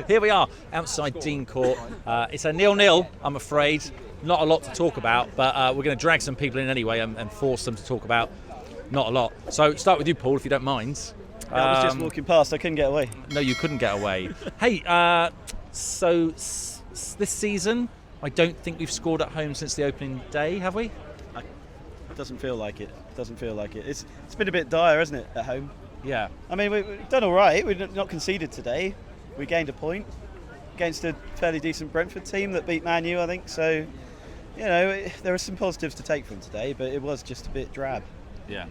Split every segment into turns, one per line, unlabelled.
Here we are, outside Dean Court. It's a 0-0, I'm afraid. Not a lot to talk about, but we're going to drag some people in anyway and force them to talk about not a lot. So start with you, Paul, if you don't mind.
I was just walking past, I couldn't get away.
No, you couldn't get away. Hey, so this season, I don't think we've scored at home since the opening day, have we?
It doesn't feel like it. It's been a bit dire, hasn't it, at home?
Yeah.
I mean, we've done all right. We've not conceded today. We gained a point against a fairly decent Brentford team that beat Man U, I think. So, there are some positives to take from today, but it was just a bit drab.
Yeah.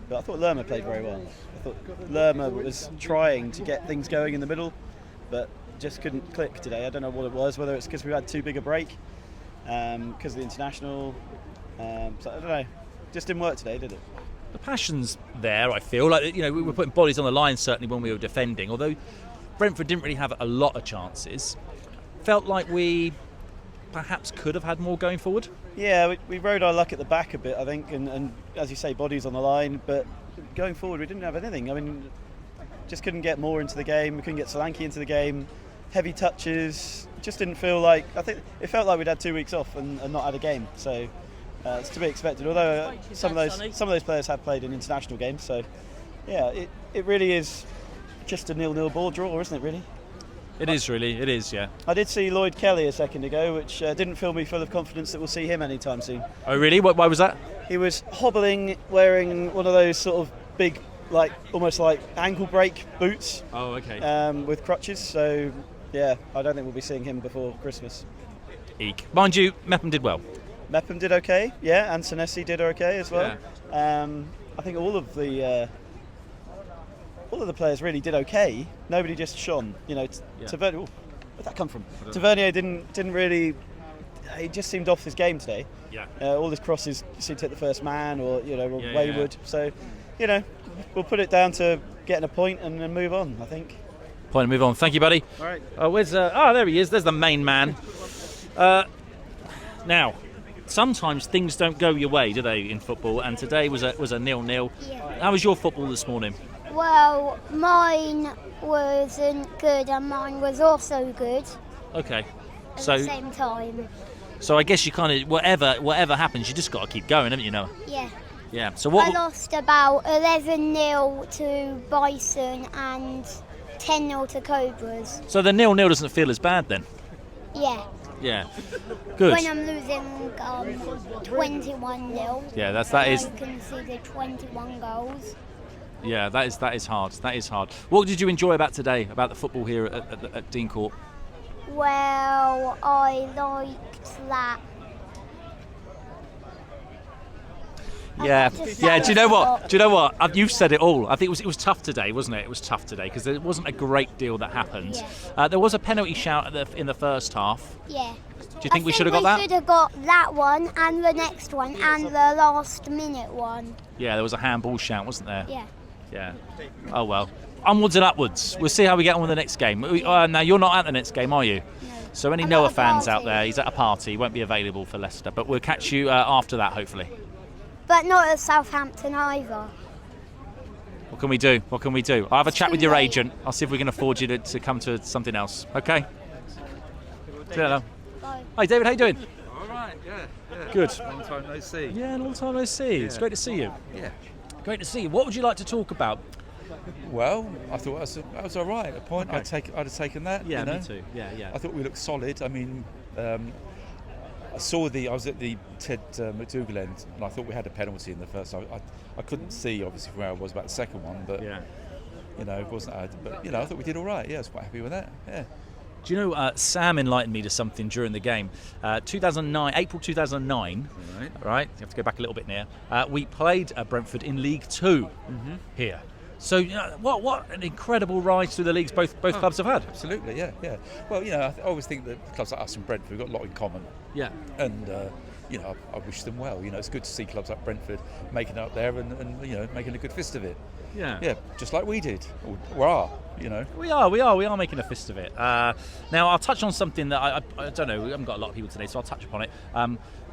But I thought Lerma played very well. I thought Lerma was trying to get things going in the middle, but just couldn't click today. I don't know what it was, whether it's because we had too big a break, because of the international. So I don't know. Just didn't work today, did it?
The passion's there, I feel. Like, we were putting bodies on the line, certainly, when we were defending. Although Brentford didn't really have a lot of chances. Felt like we perhaps could have had more going forward.
Yeah, we rode our luck at the back a bit, I think, and as you say, bodies on the line. But going forward, we didn't have anything. I mean, just couldn't get more into the game. We couldn't get Solanke into the game. Heavy touches. Just didn't feel like. I think it felt like we'd had 2 weeks off and not had a game. So. It's to be expected, although some of those players have played in international games. So, yeah, it really is just a 0-0 ball draw, isn't it? Really.
It is. Yeah.
I did see Lloyd Kelly a second ago, which didn't fill me full of confidence that we'll see him anytime soon.
Oh, really? Why was that?
He was hobbling, wearing one of those sort of big, almost like ankle break boots.
Oh, okay.
With crutches. So, yeah, I don't think we'll be seeing him before Christmas.
Eek. Mind you, Mepham did well.
Mepham did okay, yeah, and Senesi did okay as well. Yeah. I think all of the players really did okay. Nobody just shone. Tavernier. Where'd that come from? Tavernier didn't really. He just seemed off his game today.
Yeah.
All his crosses seemed to hit the first man, or wayward. Yeah. So, we'll put it down to getting a point and then move on, I think.
Point and move on. Thank you, buddy.
All right.
There he is. There's the main man. Now. Sometimes things don't go your way, do they, in football? And today was a 0-0.
Yeah.
How was your football this morning?
Well, mine wasn't good, and mine was also good.
Okay.
At the same time.
So I guess you kind of whatever happens, you just got to keep going, haven't you? Know?
Yeah.
Yeah. So what?
I lost about 11-0 to Bison and 10-0 to Cobras.
So the 0-0 doesn't feel as bad then.
Yeah.
Yeah, good.
When I'm losing 21-0.
Yeah, that is.
I conceded 21 goals.
Yeah, that is hard. That is hard. What did you enjoy about today, about the football here at Dean Court?
Well, I liked that.
Yeah. Do you know what? You've said it all. I think it was tough today, wasn't it? It was tough today because there wasn't a great deal that happened.
Yeah.
There was a penalty shout in the first half.
Yeah.
Do you think we should have got that?
We should have got that one and the next one and the last minute one.
Yeah, there was a handball shout, wasn't there?
Yeah.
Yeah. Oh well. Onwards and upwards. We'll see how we get on with the next game. Now you're not at the next game, are you?
No.
So any Noah fans out there, he's at a party. He won't be available for Leicester, but we'll catch you after that, hopefully.
But not at Southampton either.
What can we do? I'll have a chat with your agent. I'll see if we can afford you to come to something else. Okay?
Bye.
Hi, David. How you doing?
All right, yeah.
Good.
Long time no see.
Yeah, long time no see. It's great to see you.
Yeah.
Great to see you. What would you like to talk about?
Well, I thought that was all right. A point.
Okay.
I'd have taken that.
Yeah,
you know?
me too. Yeah.
I thought we looked solid. I mean, I was at the Ted McDougall end, and I thought we had a penalty in the first. I couldn't see obviously from where I was about the second one, but it wasn't. But I thought we did all right. Yeah, I was quite happy with that. Yeah.
Do you know, Sam enlightened me to something during the game. 2009, April 2009. Right. You have to go back a little bit now. We played Brentford in League Two here. So what an incredible ride through the leagues both clubs have had.
Absolutely, yeah. Well, I always think that clubs like us and Brentford have got a lot in common.
Yeah.
And I wish them well. It's good to see clubs like Brentford making it up there and making a good fist of it.
Yeah.
Yeah, just like we did, or are.
We are making a fist of it. Now I'll touch on something that I don't know. We haven't got a lot of people today, so I'll touch upon it.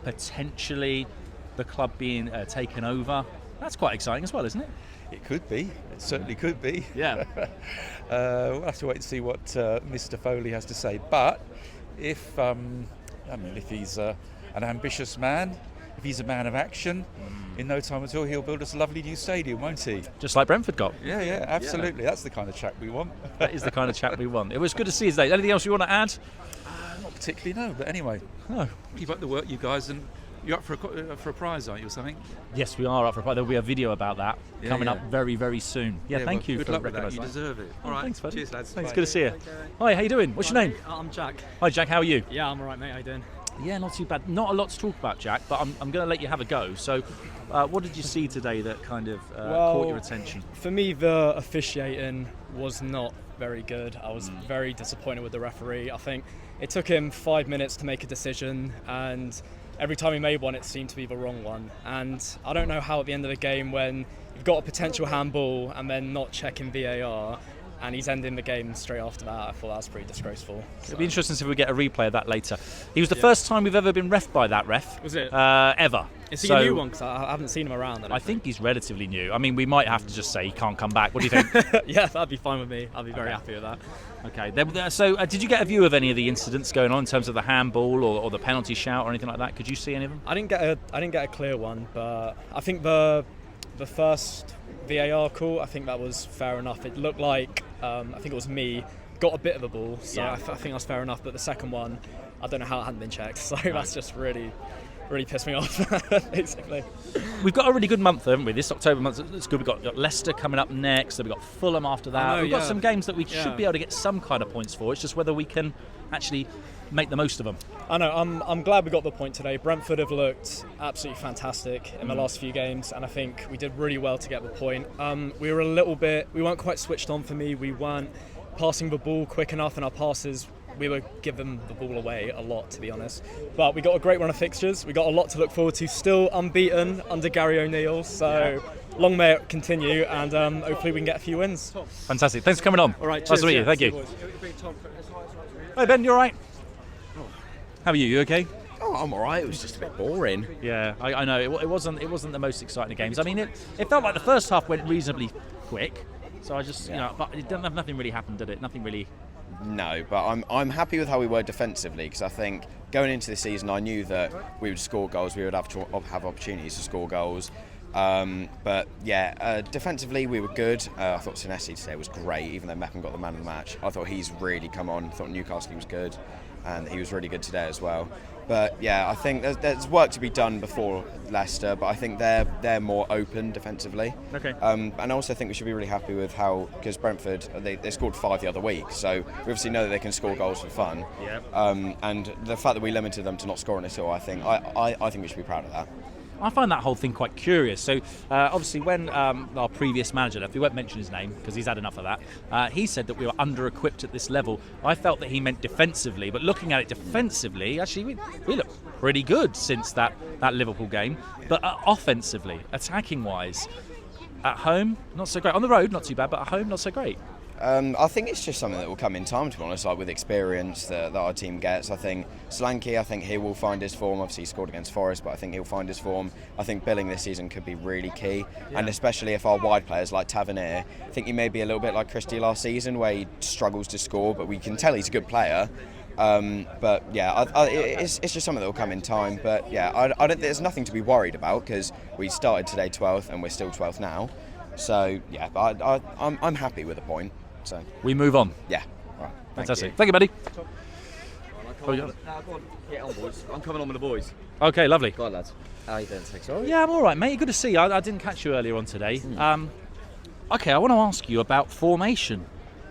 Potentially, the club being taken over That's quite exciting as well, isn't it?
It could be. It certainly could be.
Yeah.
We'll have to wait and see what Mr. Foley has to say. But if he's an ambitious man, if he's a man of action, in no time at all he'll build us a lovely new stadium, won't he?
Just like Brentford got.
Yeah, absolutely. That's the kind of chat we want.
That is the kind of chat we want. It was good to see you today. Anything else you want to add?
Not particularly, no. But anyway, keep up the work, you guys, and you're up for a prize, aren't you, or something?
Yes, we are up for a prize. There'll be a video about that coming up very, very soon. Thank you
good
for
luck with that.
recognising
You deserve it. All right,
thanks, buddy.
cheers, lads.
Thanks,
Bye.
good to see you. Hi, how you doing? What's your name?
I'm Jack.
Hi, Jack. How are you?
Yeah, I'm alright, mate. How you doing?
Yeah, not too bad. Not a lot to talk about, Jack, but I'm going to let you have a go. So, what did you see today that kind of caught your attention?
For me, the officiating was not very good. I was very disappointed with the referee. I think it took him 5 minutes to make a decision, and every time he made one, it seemed to be the wrong one. And I don't know how at the end of the game, when you've got a potential handball and then not checking VAR, and he's ending the game straight after that, I thought that was pretty disgraceful.
It'll be interesting to see if we get a replay of that later. He was the first time we've ever been reffed by that ref.
Was it?
Ever.
Is he a new one? Because I haven't seen him around.
I think he's relatively new. I mean, we might have to just say he can't come back. What do you think?
Yeah, that'd be fine with me. I'd be very happy with that.
Okay. So, did you get a view of any of the incidents going on in terms of the handball or the penalty shout or anything like that? Could you see any of them?
I didn't get a clear one, but I think the first VAR call, I think that was fair enough. It looked like I think it was me got a bit of a ball, so I think that's fair enough. But the second one, I don't know how it hadn't been checked. So that's just really pissed me off, basically.
We've got a really good month, haven't we? This October month, it's good. We've got Leicester coming up next, then we've got Fulham after that. We've got some games that we should be able to get some kind of points for. It's just whether we can actually make the most of them.
I know, I'm glad we got the point today. Brentford have looked absolutely fantastic in the last few games, and I think we did really well to get the point. We weren't quite switched on for me. We weren't passing the ball quick enough, and our passes, we were giving the ball away a lot, to be honest. But we got a great run of fixtures. We got a lot to look forward to. Still unbeaten under Gary O'Neill, so long may it continue, and hopefully we can get a few wins.
Fantastic. Thanks for coming on.
All right,
nice
cheers.
to meet you. Thank you. Hey Ben, you all right? How are you? You okay?
Oh, I'm alright. It was just a bit boring.
Yeah, I know. It wasn't the most exciting of games. I mean, it felt like the first half went reasonably quick. So I just, but nothing really happened, did it? Nothing really.
No, but I'm happy with how we were defensively, because I think going into the season I knew that we would score goals, we would have opportunities to score goals. But defensively we were good. I thought Senesi today was great, even though Meckham got the man of the match. I thought he's really come on. I thought Newcastle was good, and he was really good today as well. But yeah, I think there's work to be done before Leicester, but I think they're more open defensively.
Okay.
And I also think we should be really happy with how, because Brentford, they scored 5 the other week, so we obviously know that they can score goals for fun.
Yeah.
And the fact that we limited them to not scoring at all, I think we should be proud of that.
I find that whole thing quite curious. So, obviously, when our previous manager left, we won't mention his name because he's had enough of that, he said that we were under-equipped at this level. I felt that he meant defensively, but looking at it defensively, actually, we look pretty good since that Liverpool game. But offensively, attacking-wise, at home, not so great. On the road, not too bad, but at home, not so great.
I think it's just something that will come in time, to be honest, like with experience that our team gets. I think Solanke, he will find his form. Obviously he scored against Forest, but I think he'll find his form. I think Billing this season could be really key, and especially if our wide players like Tavernier, I think he may be a little bit like Christie last season, where he struggles to score, but we can tell he's a good player. But yeah, it's just something that will come in time. But yeah, there's nothing to be worried about, because we started today 12th and we're still 12th now. So yeah, but I'm happy with the point. So
we move on.
Yeah. Right.
Fantastic. Thank you, buddy.
Go on, get on, boys. I'm coming on with the boys.
Okay, lovely.
Go on, lads. How you doing, Tex? All right?
Yeah, I'm all right, mate. Good to see you. I didn't catch you earlier on today. Okay, I want to ask you about formation.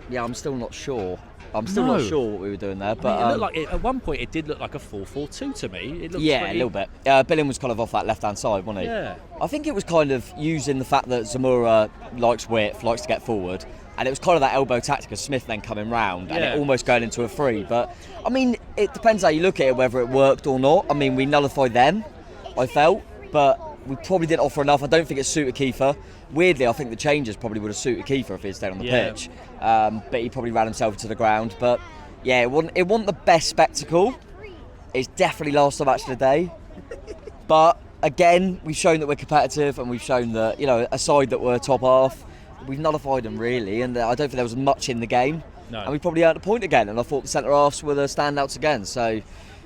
Yeah, I'm still not sure. I'm still not sure what we were doing there, but
I mean, it looked like at one point it did look like a 4-4-2 to me. It looked
a little bit. Billing was kind of off that left-hand side, wasn't he?
Yeah.
I think it was kind of using the fact that Zamora likes width, likes to get forward, and it was kind of that elbow tactic of Smith then coming round and it almost going into a free. But I mean, it depends how you look at it, whether it worked or not. I mean, we nullified them, I felt, but we probably didn't offer enough. I don't think it suited Kiefer. Weirdly, I think the changes probably would have suited Kiefer if he had stayed on the pitch. But he probably ran himself to the ground. But yeah, it wasn't the best spectacle. It's definitely last match of the day. But again, we've shown that we're competitive, and we've shown that, a side that were top half, we've nullified them really, and I don't think there was much in the game.
No.
And we probably earned a point again, and I thought the centre halves were the standouts again. So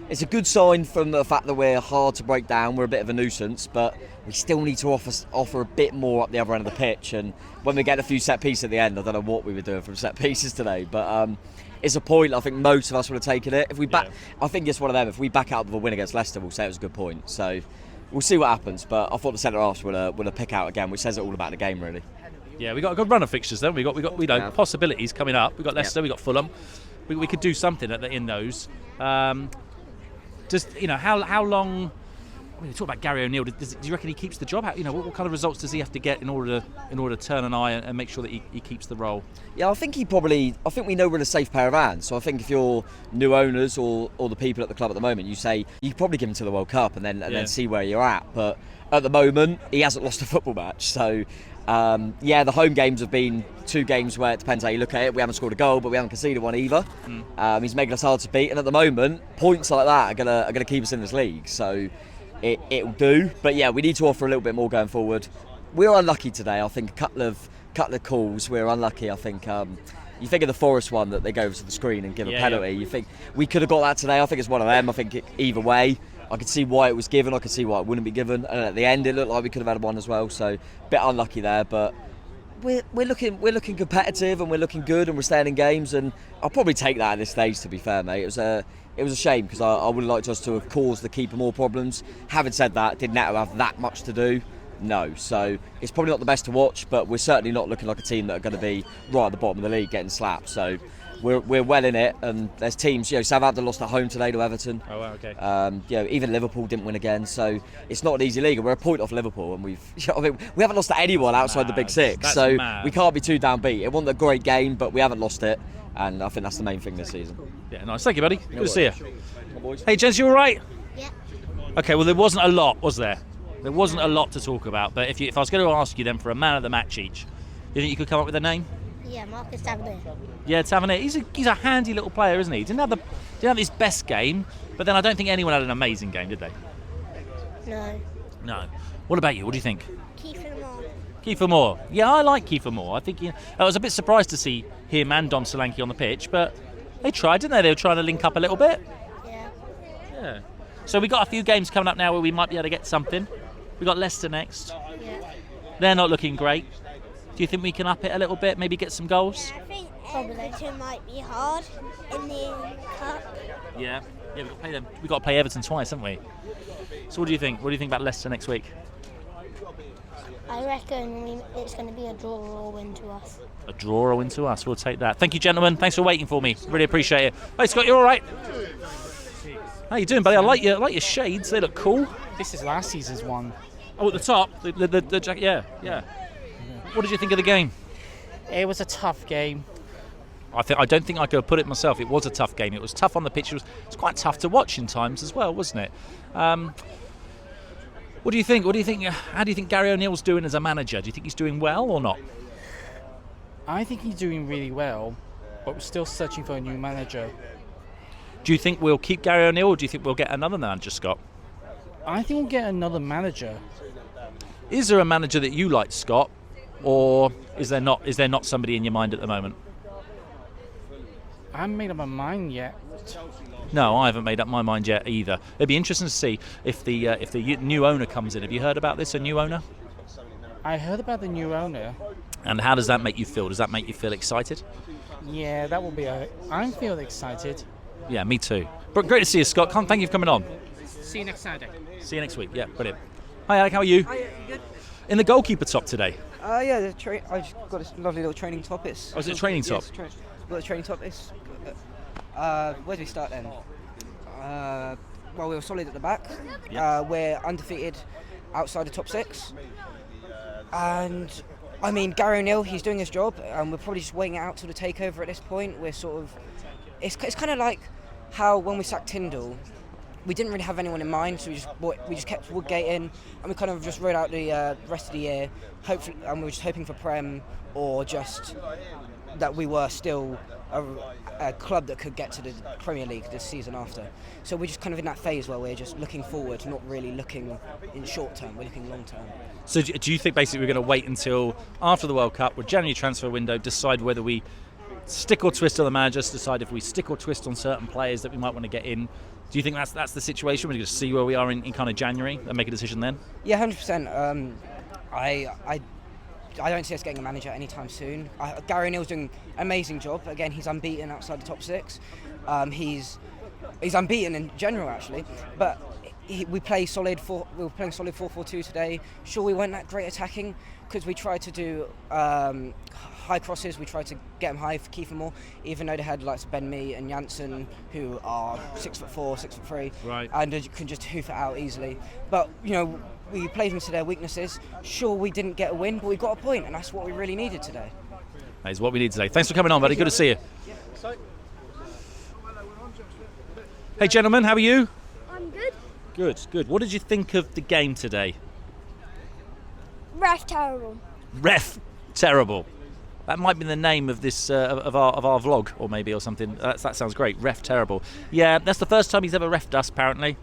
it's a good sign from the fact that we're hard to break down. We're a bit of a nuisance, but we still need to offer a bit more up the other end of the pitch. And when we get a few set pieces at the end, I don't know what we were doing from set pieces today, but it's a point I think most of us would have taken it. If we back, I think it's one of them. If we back out with a win against Leicester, we'll say it was a good point. So we'll see what happens. But I thought the centre halves would have pick out again, which says it all about the game, really. Yeah,
we got a good run of fixtures then. We got possibilities coming up. We got Leicester, we got Fulham. We could do something in those. Just how long? When you talk about Gary O'Neill, do you reckon he keeps the job? What kind of results does he have to get in order to turn an eye and make sure that he keeps the role?
Yeah, I think we know we're in a safe pair of hands. So I think if you're new owners or the people at the club at the moment, you say you could probably give him to the World Cup and then see where you're at. But at the moment, he hasn't lost a football match. So the home games have been 2 games where it depends how you look at it. We haven't scored a goal, but we haven't conceded one either. He's making us hard to beat, and at the moment, points like that are gonna keep us in this league. So it'll do. But yeah, we need to offer a little bit more going forward. We were unlucky today. I think a couple of calls we were unlucky. I think you think of the Forest one that they go over to the screen and give a penalty. You think we could have got that today. I think it's one of them. I think either way. I could see why it was given, I could see why it wouldn't be given, and at the end it looked like we could have had one as well, so a bit unlucky there, but we're looking competitive and we're looking good and we're staying in games, and I'll probably take that at this stage, to be fair, mate. It was a shame because I would have liked us to have caused the keeper more problems. Having said that, did Neto have that much to do? No, so it's probably not the best to watch, but we're certainly not looking like a team that are going to be right at the bottom of the league getting slapped, so we're well in it, and there's teams. Southampton lost at home today to Everton.
Oh, wow, okay.
Even Liverpool didn't win again, so it's not an easy league. We're a point off Liverpool, and we haven't lost to anyone outside the Big Six,
that's
so
mad.
We can't be too downbeat. It wasn't a great game, but we haven't lost it, and I think that's the main thing this season.
Yeah, nice. Thank you, buddy. Good to see you.
Boys.
Hey, Jens, you all right?
Yeah.
Okay, well, there wasn't a lot, was there? There wasn't a lot to talk about, but if I was going to ask you then for a man of the match each, do you think you could come up with a name?
Yeah, Marcus Tavernier.
Yeah, Tavernier. He's a handy little player, isn't he? Didn't have his best game, but then I don't think anyone had an amazing game, did they? No. What about you? What do you think? Kiefer Moore. Yeah, I like Kiefer Moore. I think I was a bit surprised to see him and Dom Solanke on the pitch, but they tried, didn't they? They were trying to link up a little bit. Yeah. So we got a few games coming up now where we might be able to get something. We got Leicester next.
Yeah.
They're not looking great. Do you think we can up it a little bit, maybe get some goals?
I think Everton might be hard in the cup.
Yeah, we've got to play them. We've got to play Everton twice, haven't we? So what do you think? What do you think about Leicester next week?
I reckon it's going to be a draw or a win to us.
A draw or a win to us. We'll take that. Thank you, gentlemen. Thanks for waiting for me. Really appreciate it. Hey, Scott, you all right? How you doing, buddy? I like your shades. They look cool.
This is last season's one.
Oh, at the top, the jacket. Yeah. What did you think of the game?
It was a tough game.
I don't think I could have put it myself. It was a tough game. It was tough on the pitch. It was quite tough to watch in times as well, wasn't it? What do you think? How do you think Gary O'Neill's doing as a manager? Do you think he's doing well or not?
I think he's doing really well, but we're still searching for a new manager.
Do you think we'll keep Gary O'Neill, or do you think we'll get another manager, Scott?
I think we'll get another manager.
Is there a manager that you like, Scott, or is there not? Is there not somebody in your mind at the moment?
I haven't made up my mind yet.
No, I haven't made up my mind yet either. It'd be interesting to see if the new owner comes in. Have you heard about this? A new owner?
I heard about the new owner.
And how does that make you feel? Does that make you feel excited?
Yeah, that will be I feel excited.
Yeah, me too. But great to see you, Scott. Thank you for coming on.
See you next Saturday.
See you next week. Yeah, brilliant. Hi, Alec. How are you?
Hi, you good?
In the goalkeeper top today.
I just got this lovely little training top. It's.
Oh, is it a training top?
Yes, got a training top. Where do we start then? Well, we were solid at the back.
Yep.
We're undefeated outside the top 6. And I mean, Gary O'Neill, he's doing his job, and we're probably just waiting it out till the takeover at this point. We're sort of, it's kind of like how when we sacked Tyndall, we didn't really have anyone in mind, so we just kept Woodgate in, and we kind of just rode out the rest of the year. Hopefully, and we were just hoping for Prem or just that we were still a club that could get to the Premier League this season after. So we're just kind of in that phase where we're just looking forward, not really looking in short term, we're looking long term.
So do you think basically we're going to wait until after the World Cup, with January transfer window, decide whether we stick or twist on the managers, decide if we stick or twist on certain players that we might want to get in? Do you think that's the situation? We're going to see where we are in kind of January and make a decision then?
Yeah, 100%. I don't see us getting a manager anytime soon. Gary O'Neill's doing an amazing job. Again, he's unbeaten outside the top 6. He's unbeaten in general, actually. But we were playing solid 4-4-2 today. Sure, we weren't that great attacking because we tried to do high crosses. We tried to get them high for Kiefer Moore, even though they had likes of Ben Mee and Janssen, who are 6'4", 6'3",
right,
and can just hoof it out easily. But we played them to their weaknesses. Sure, we didn't get a win, but we got a point, and that's what we really needed today.
That is what we need today. Thanks for coming on, buddy. Good to see you. Hey, gentlemen, how are you?
I'm good.
Good. What did you think of the game today?
Ref terrible.
Ref terrible. That might be the name of this of our vlog, or something. That sounds great. Ref terrible. Yeah, that's the first time he's ever refed us, apparently.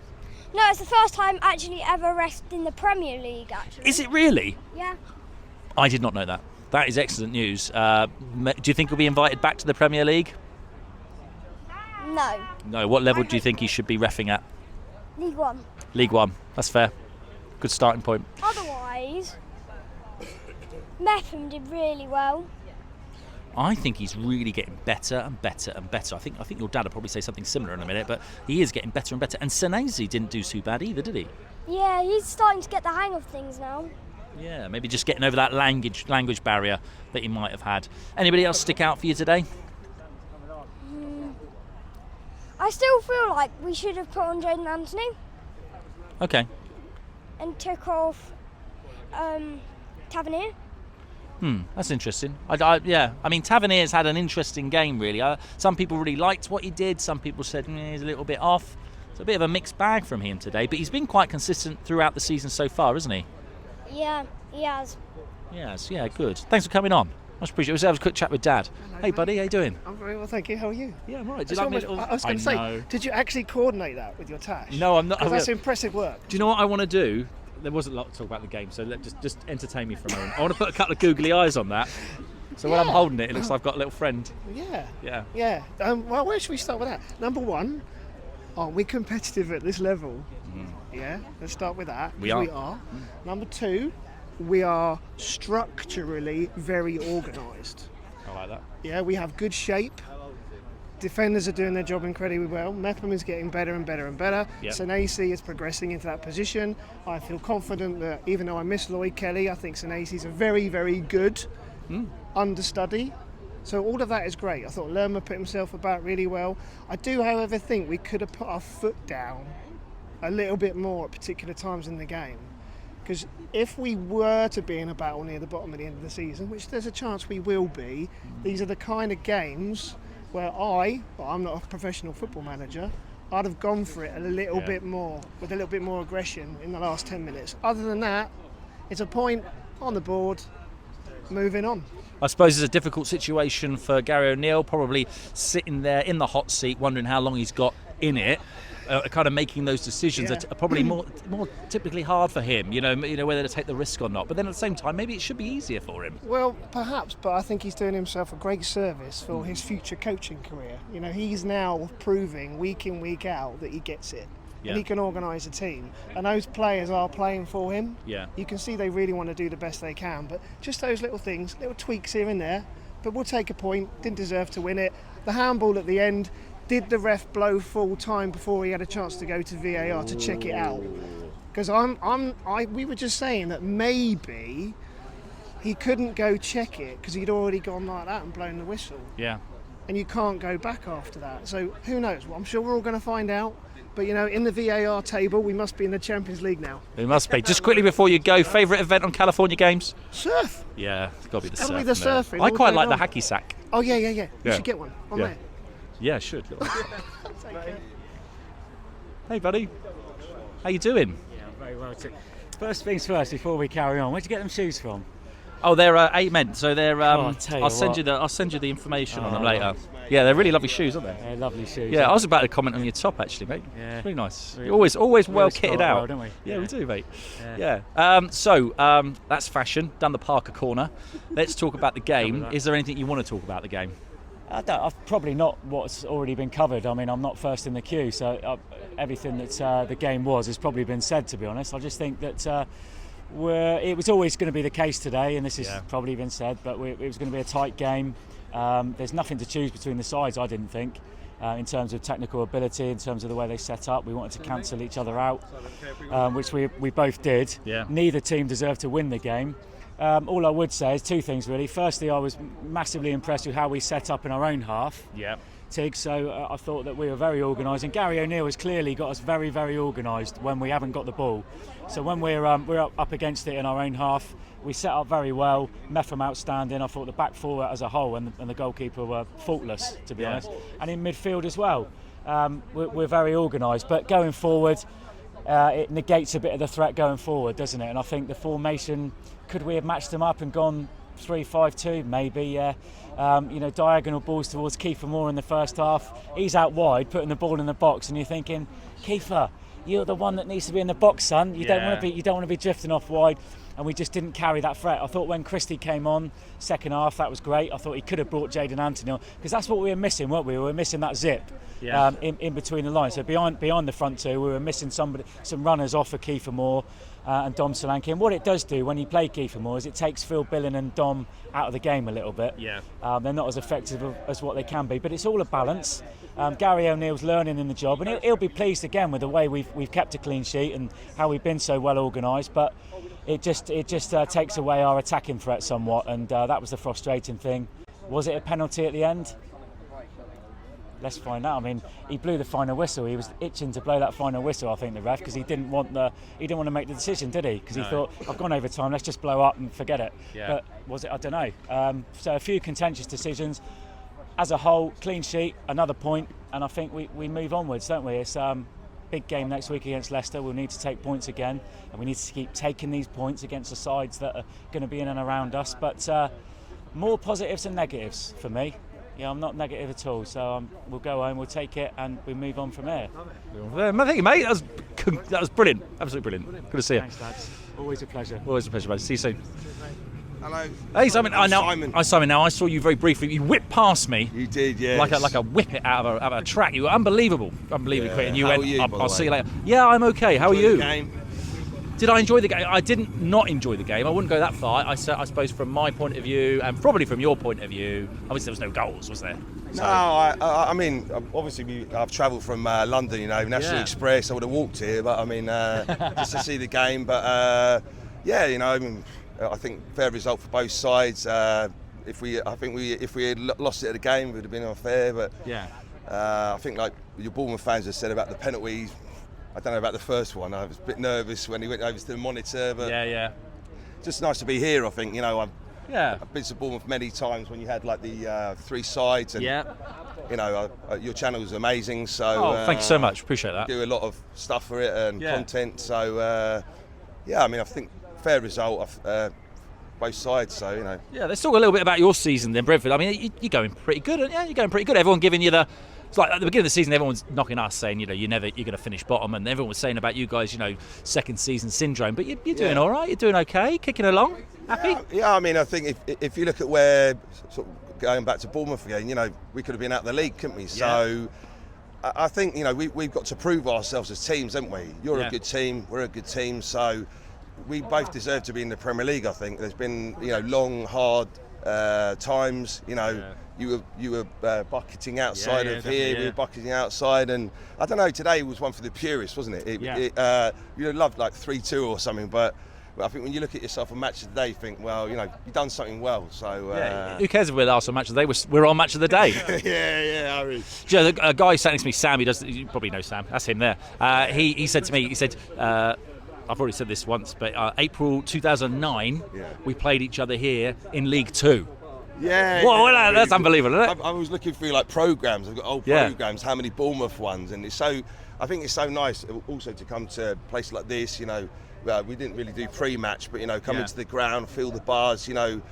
No, it's the first time actually ever refed in the Premier League, actually.
Is it really?
Yeah.
I did not know that. That is excellent news. Do you think he'll be invited back to the Premier League?
No.
No. What level do you think he should be reffing at?
League One.
League One. That's fair. Good starting point.
Otherwise, Mepham did really well.
I think he's really getting better and better and better. I think your dad will probably say something similar in a minute, but he is getting better and better. And Senesi didn't do too bad either, did he?
Yeah, he's starting to get the hang of things now.
Yeah, maybe just getting over that language barrier that he might have had. Anybody else stick out for you today?
I still feel like we should have put on Jaden Anthony.
Okay.
And took off Tavernier.
That's interesting. I mean, Tavernier's had an interesting game, really. Some people really liked what he did. Some people said he's a little bit off. It's a bit of a mixed bag from him today, but he's been quite consistent throughout the season so far, isn't he?
Yeah, he has.
Yes, yeah, good. Thanks for coming on. Much appreciated. Let's have a quick chat with Dad.
Hello,
hey, buddy, how you doing?
I'm very well, thank you. How are you?
Yeah, I'm all right.
I was going to say, did you actually coordinate that with your Tash?
No, I'm not.
That's impressive work.
Do you know what I want to do? There wasn't a lot to talk about the game, so just entertain me for a moment. I want to put a couple of googly eyes on that. So when I'm holding it, it looks like I've got a little friend.
Yeah. Well, where should we start with that? Number one, are we competitive at this level? Yeah, let's start with that.
We are.
Number two, we are structurally very organised.
I like that.
Yeah, we have good shape. Defenders are doing their job incredibly well. Mepham is getting better and better and better.
Yep.
Senesi is progressing into that position. I feel confident that even though I miss Lloyd Kelly, I think Senesi's a very, very good understudy. So all of that is great. I thought Lerma put himself about really well. I do, however, think we could have put our foot down a little bit more at particular times in the game. Because if we were to be in a battle near the bottom at the end of the season, which there's a chance we will be, these are the kind of games where I'm not a professional football manager, I'd have gone for it a little bit more, with a little bit more aggression in the last 10 minutes. Other than that, it's a point on the board, moving on.
I suppose it's a difficult situation for Gary O'Neill, probably sitting there in the hot seat, wondering how long he's got in it. Kind of making those decisions are probably more typically hard for him, you know whether to take the risk or not. But then at the same time, maybe it should be easier for him.
Well, perhaps, but I think he's doing himself a great service for his future coaching career. He's now proving week in, week out that he gets it. And he can organise a team. And those players are playing for him.
Yeah.
You can see they really want to do the best they can. But just those little things, little tweaks here and there. But we'll take a point. Didn't deserve to win it. The handball at the end. Did the ref blow full time before he had a chance to go to VAR to check it out? Because we were just saying that maybe he couldn't go check it because he'd already gone like that and blown the whistle.
Yeah.
And you can't go back after that. So who knows? Well, I'm sure we're all going to find out. But in the VAR table, we must be in the Champions League now.
We must be. Just quickly before you go, favourite event on California Games?
Surf.
Yeah, it's got to be the surf.
It'll be the surfing.
I quite like the hacky sack.
Oh yeah. You should get one on there.
Yeah, should. Hey, buddy. How you doing?
Yeah, I'm very well too. First things first, before we carry on, where'd you get them shoes from?
Oh, they're Amen. So they're.
I'll send you
the information on them later. Yeah, they're really lovely shoes, aren't they?
Yeah, lovely shoes.
Yeah, I was about to comment on your top actually, mate.
Yeah,
it's really nice.
We
You're always well kitted out,
well, don't we?
Yeah, we do, mate. Yeah. So that's fashion. Done the Parker corner. Let's talk about the game. Is there anything you want to talk about the game?
I've probably not what's already been covered. I mean, I'm not first in the queue, so everything that the game has probably been said. To be honest, I just think that. It was always going to be the case today, and this has probably been said, but it was going to be a tight game. There's nothing to choose between the sides, I didn't think, in terms of technical ability, in terms of the way they set up. We wanted to cancel each other out, which we both did.
Yeah.
Neither team deserved to win the game. All I would say is two things, really. Firstly, I was massively impressed with how we set up in our own half.
Yeah.
Tig, so I thought that we were very organised, and Gary O'Neill has clearly got us very, very organised when we haven't got the ball. So when we're up against it in our own half, we set up very well. Metham outstanding. I thought the back four as a whole and the goalkeeper were faultless, to be honest. And in midfield as well, we're very organised. But going forward, it negates a bit of the threat going forward, doesn't it? And I think the formation, could we have matched them up and gone 3-5-2? Maybe, yeah. Diagonal balls towards Kiefer Moore in the first half. He's out wide, putting the ball in the box, and you're thinking, Kiefer, you're the one that needs to be in the box, son. You don't want to be drifting off wide. And we just didn't carry that threat. I thought when Christie came on second half, that was great. I thought he could have brought Jayden Anthony on, because that's what we were missing, weren't we? We were missing that zip in between the lines. So behind the front two, we were missing some runners off of Kiefer Moore and Dom Solanke. And what it does do when you play Kiefer Moore is it takes Phil Billen and Dom out of the game a little bit.
Yeah.
They're not as effective as what they can be, but it's all a balance. Gary O'Neill's learning in the job, and he'll be pleased again with the way we've kept a clean sheet and how we've been so well organised. But it just takes away our attacking threat somewhat, and that was the frustrating thing. Was it a penalty at the end? Let's find out. I mean, he blew the final whistle. He was itching to blow that final whistle, I think, the ref, because he didn't want to make the decision, did he? Because he thought, I've gone over time, let's just blow up and forget it.
Yeah.
But was it? I don't know. So a few contentious decisions. As a whole, clean sheet, another point, and I think we move onwards, don't we? It's big game next week against Leicester. We'll need to take points again, and we need to keep taking these points against the sides that are going to be in and around us. But more positives than negatives for me. Yeah, I'm not negative at all. So we'll go home, we'll take it, and we move on from here.
Thank you, mate. That was brilliant. Absolutely brilliant. Good to see you.
Thanks, lads. Always a pleasure.
Always a pleasure, mate. See you soon.
Hello.
Hey, Simon. Simon. Now I saw you very briefly. You whipped past me.
You did, yes.
Like a whip it out of a track. You were unbelievable quick. And you went. I'll see you later. Yeah, I'm okay. How are you? Did I enjoy the game? I didn't not enjoy the game. I wouldn't go that far. I suppose from my point of view, and probably from your point of view, obviously there was no goals, was there?
So. No, I mean, obviously I've travelled from London, National Express. I would have walked here, but I mean, just to see the game. But I think fair result for both sides. If we had lost it at the game, it would have been unfair. But I think like your Bournemouth fans have said about the penalties. I don't know about the first one. I was a bit nervous when he went over to the monitor, but just nice to be here. I think I've been to Bournemouth many times when you had like the three sides, and your channel is amazing. So
thank you so much. Appreciate that.
Do a lot of stuff for it and content. So I mean, I think fair result of both sides. So
Yeah, let's talk a little bit about your season then, Brentford. I mean, you're going pretty good. Yeah, you're going pretty good. Everyone giving you the. It's like at the beginning of the season, everyone's knocking us, saying, you're going to finish bottom, and everyone was saying about you guys, second season syndrome. But you're doing all right. You're doing okay. Kicking along. Happy?
Yeah. I mean, I think if you look at where, sort of going back to Bournemouth again, we could have been out of the league, couldn't we? So I think we've got to prove ourselves as teams, haven't we? You're a good team. We're a good team. So we both deserve to be in the Premier League. I think there's been long, hard times. You were bucketing outside of here. We were bucketing outside, and I don't know. Today was one for the purists, wasn't it? You'd loved like 3-2 or something, but I think when you look at yourself a match of the day, you think, well, you've done something well. So
who cares if we're last on match of the day? We're on match of the day.
I mean,
a guy sat next to me, Sam. You probably know Sam. That's him there. He said to me, he said. I've already said this once, but April 2009, we played each other here in League 2. That's unbelievable, isn't it?
I was looking through like programs. I've got old programs. How many Bournemouth ones? And I think it's so nice also to come to a place like this. we didn't really do pre-match, but coming to the ground, feel the bars, and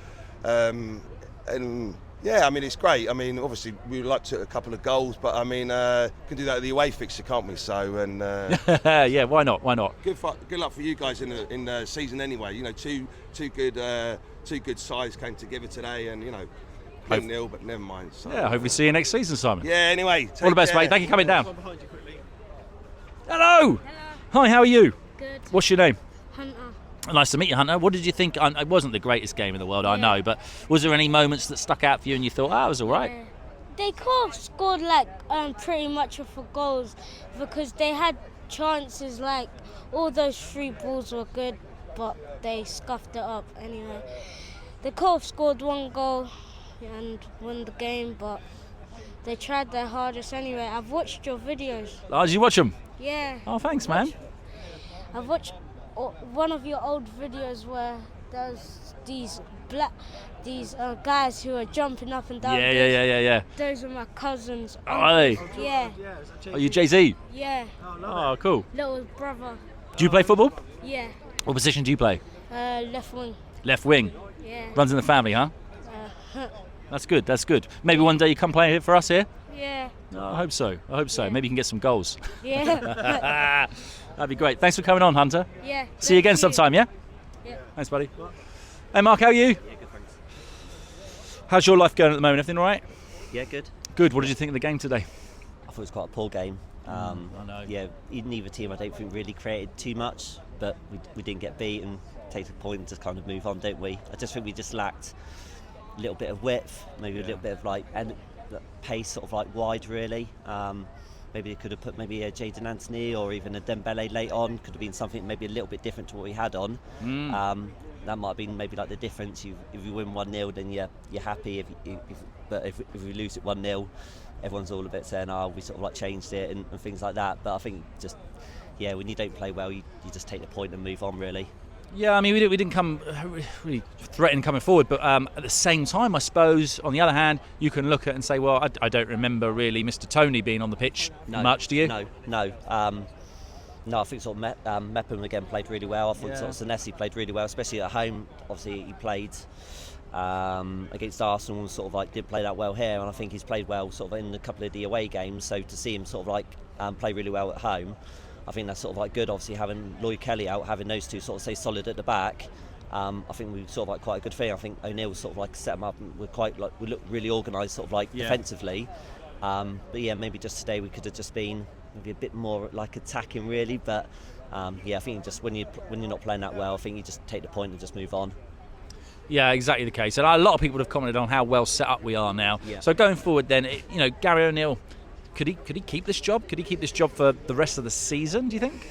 yeah, I mean it's great. I mean obviously we would like to hit a couple of goals, but I mean can do that with the away fixture, can't we? So and
yeah, why not?
Good luck for you guys in the season anyway. Two good sides came together today, and 0-0, but never mind. So,
yeah, hopefully see you next season, Simon.
Yeah, anyway,
all the best, mate. Thank you for coming down. Hello. Hi, how are you?
Good.
What's your name?
Hunter.
Nice to meet you, Hunter. What did you think? It wasn't the greatest game in the world, I know, but was there any moments that stuck out for you and you thought, it was all right?
Yeah. They could have scored pretty much for goals because they had chances. All those 3 balls were good, but they scuffed it up anyway. They could have scored 1 goal and won the game, but they tried their hardest anyway. I've watched your videos.
Oh, did you watch them?
Yeah.
Oh, thanks, man.
I've watched one of your old videos where there's these guys who are jumping up and down.
Yeah.
Those are my cousins.
Oh, are they?
Yeah.
Are you Jay-Z?
Yeah.
Oh, cool.
Little brother.
Do you play football?
Yeah.
What position do you play?
Left wing.
Left wing?
Yeah.
Runs in the family, huh? That's good. Maybe one day you come play for us here?
Yeah.
Oh, I hope so. Yeah. Maybe you can get some goals.
Yeah.
That'd be great. Thanks for coming on, Hunter.
Yeah.
See you again sometime, yeah?
Yeah.
Thanks, buddy. Hey, Mark, how are you?
Yeah, good, thanks.
How's your life going at the moment? Everything all right?
Yeah, good.
Good. What did you think of the game today?
I thought it was quite a poor game.
I know.
Yeah, neither team I don't think really created too much, but we didn't get beat and take the point and just kind of move on, don't we? I just think we just lacked a little bit of width, maybe a little bit of and pace sort of wide really. Maybe they could have put maybe a Jadon Anthony or even a Dembele late on. Could have been something maybe a little bit different to what we had on. That might have been maybe the difference. If you win 1-0, then you're happy. But if we lose it 1-0, everyone's all a bit saying, we sort of changed it and things like that. But I think just when you don't play well, you just take the point and move on really.
Yeah, I mean, we didn't come really threatening coming forward, but at the same time, I suppose, on the other hand, you can look at and say, well, I don't remember really Mr. Tony being on the pitch much, do you?
No. I think sort of Mepham again played really well. I thought sort of Senesi played really well, especially at home. Obviously, he played against Arsenal and sort of did play that well here, and I think he's played well sort of in a couple of the away games. So to see him sort of play really well at home, I think that's sort of good. Obviously, having Lloyd Kelly out, having those two sort of stay solid at the back, I think we sort of quite a good thing. I think O'Neill sort of set them up. And we look really organised, sort of defensively. But yeah, maybe just today we could have just been maybe a bit more attacking, really. But I think just when you're not playing that well, I think you just take the point and just move on.
Yeah, exactly the case. And a lot of people have commented on how well set up we are now.
Yeah.
So going forward, then, Gary O'Neill. Could he keep this job? Could he keep this job for the rest of the season, do you think?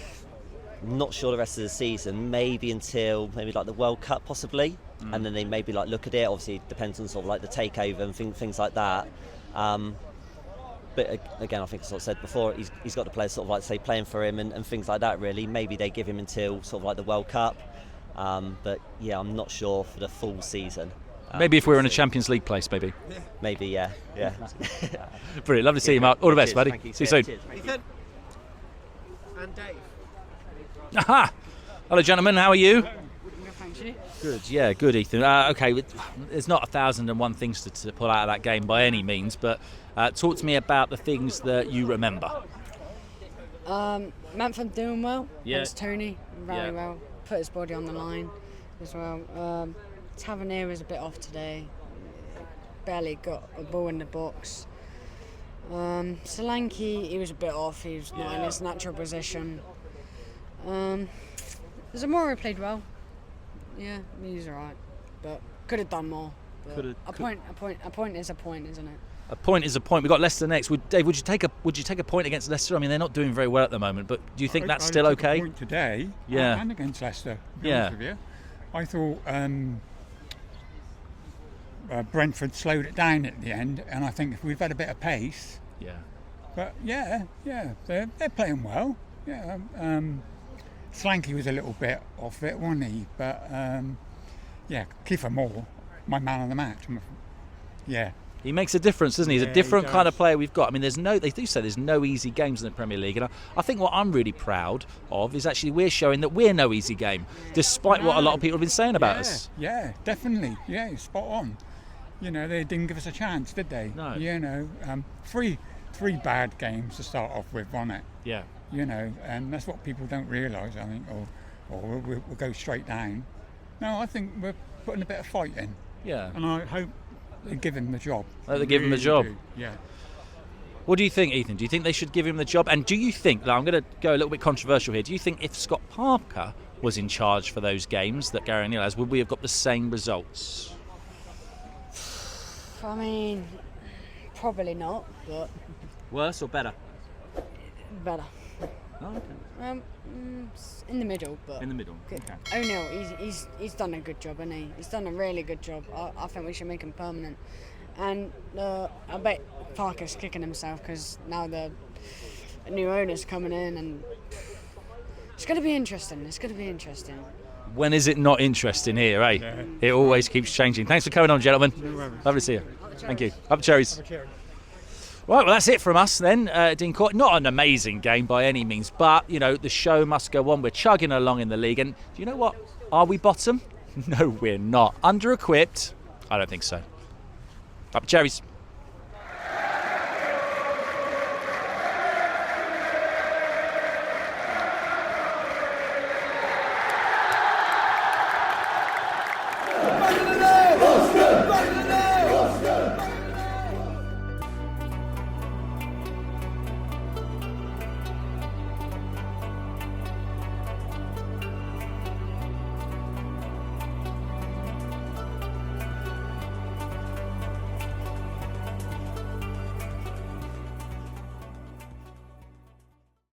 Not sure the rest of the season. Maybe until the World Cup possibly, and then they maybe look at it. Obviously, it depends on sort of the takeover and things like that. But again, I think I sort of said before, he's got the players sort of say playing for him and things like that. Really, maybe they give him until sort of the World Cup. But yeah, I'm not sure for the full season.
Maybe if we were in a Champions League place, maybe.
Maybe, yeah.
Brilliant. Lovely to see you, Mark. All the best, buddy. See you soon.
Ethan. And Dave.
Aha! Hello, gentlemen. How are you?
Thank you.
Good. Yeah, good, Ethan. Okay, there's not 1,001 things to pull out of that game by any means, but talk to me about the things that you remember.
Manfred doing well.
Yeah.
Against Tony very well. Put his body on the line as well. Tavernier was a bit off today. Barely got a ball in the box. Solanke, he was a bit off. He was not in his natural position. Zamora played well. Yeah, he's alright, but could have done more. A point is a point, isn't it?
A point is a point. We've got Leicester next. Dave, would you take a point against Leicester? I mean, they're not doing very well at the moment, but do you think that's still okay?
I took a point today.
Yeah.
And against Leicester. To be
Yeah.
honest with you. I thought Brentford slowed it down at the end, and I think if we've had a bit of pace.
Yeah.
But yeah, they're playing well. Yeah. Slanky was a little bit off it, wasn't he? But Kiefer Moore, my man of the match.
He makes a difference, doesn't he? He's
Yeah,
a different
he
kind
does.
of player we've got. I mean, they do say there's no easy games in the Premier League, and I think what I'm really proud of is actually we're showing that we're no easy game, despite what a lot of people have been saying about us.
Yeah, definitely. Yeah, spot on. You know, they didn't give us a chance, did they?
No.
You know, three bad games to start off with, wasn't it?
Yeah.
You know, and that's what people don't realise, I think, or we'll go straight down. No, I think we're putting a bit of fight in.
Yeah.
And I hope they give him the job.
They give him the job.
Do. Yeah.
What do you think, Ethan? Do you think they should give him the job? And do you think, now I'm going to go a little bit controversial here, do you think if Scott Parker was in charge for those games that Gary O'Neill has, would we have got the same results?
I mean, probably not, but
Worse or better?
better.
Oh, okay.
In the middle, but
In the middle,
good.
okay.
O'Neill, he's done a good job, hasn't he? He's done a really good job. I think we should make him permanent. And I bet Parker's kicking himself because now the new owner's coming in, and it's going to be interesting. It's going to be interesting.
When is it not interesting here, eh?
Yeah.
It always keeps changing. Thanks for coming on, gentlemen.
No worries.
Lovely to see you. Thank you. Up cherries.
Have a cherry.
Right, well, that's it from us then, Dean Court. Not an amazing game by any means, but, you know, the show must go on. We're chugging along in the league. And do you know what? Are we bottom? No, we're not. Under-equipped? I don't think so. Up cherries.